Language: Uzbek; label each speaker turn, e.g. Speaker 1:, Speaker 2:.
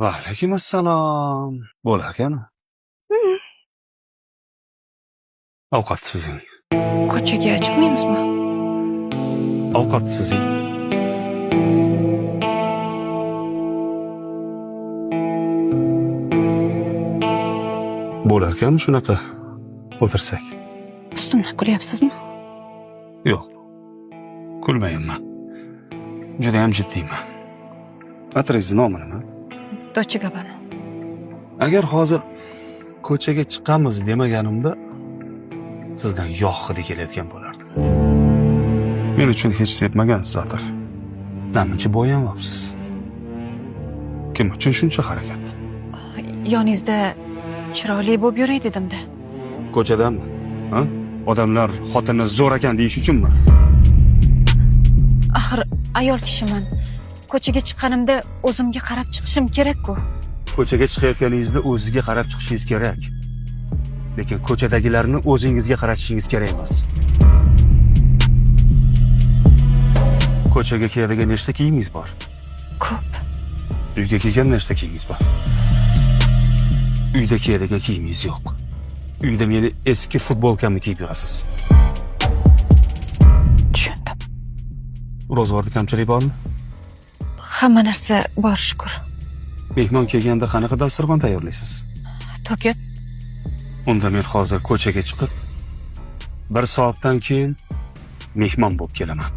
Speaker 1: Va alaykum assalom. Bo'larkan? Ovqat sizing.
Speaker 2: Ko'chaga chiqmaymizmi?
Speaker 1: Ovqat sizing. Bo'larkan shunaqa o'tirsak?
Speaker 2: Ustimdan kulyapsizmi?
Speaker 1: Yo'q. Kulmayapman. Juda ham jiddiyman. Atringiz nomi nima?
Speaker 2: Docha Gabbana.
Speaker 1: Agar hozir ko'chaga chiqamiz demaganimda sizdan yog' hidi kelayotgan bo'lardi. Men uchun hech sepmagansiz Atir. Namuncha bo'yanmabsiz. Kim uchun shuncha harakat?
Speaker 2: Yoningizda chiroyli bo'lib yuray dedimda.
Speaker 1: Ko'chadanmi? Ha? Odamlar xotinni zo'r ekan deyish uchunmi?
Speaker 2: Axir ayol kishiman. Ko'chaga chiqqanimda o'zimga qarab chiqishim kerak-ku.
Speaker 1: Ko'chaga chiqayotganingizda o'zingizga qarab chiqishingiz kerak. Lekin ko'chadagilarni o'zingizga qaratishingiz kerak emas. Ko'chaga kiyadigan nechta kiyimingiz bor?
Speaker 2: Ko'p.
Speaker 1: Uyga kelgan nechta kiyimingiz bor? Uyda kiyadigan kiyimingiz yo'q. Uyda meni eski futbolkamni kiyib yurasiz.
Speaker 2: Tushundim.
Speaker 1: Ro'zg'orda kamchilik bormi?
Speaker 2: Hamma narsa bor shukr.
Speaker 1: Mehmon kelganda qanaqa dasturxon tayyorlaysiz?
Speaker 2: To'kib.
Speaker 1: Unda men hozir ko'chaga chiqib, 1 soatdan keyin mehmon bo'lib kelaman.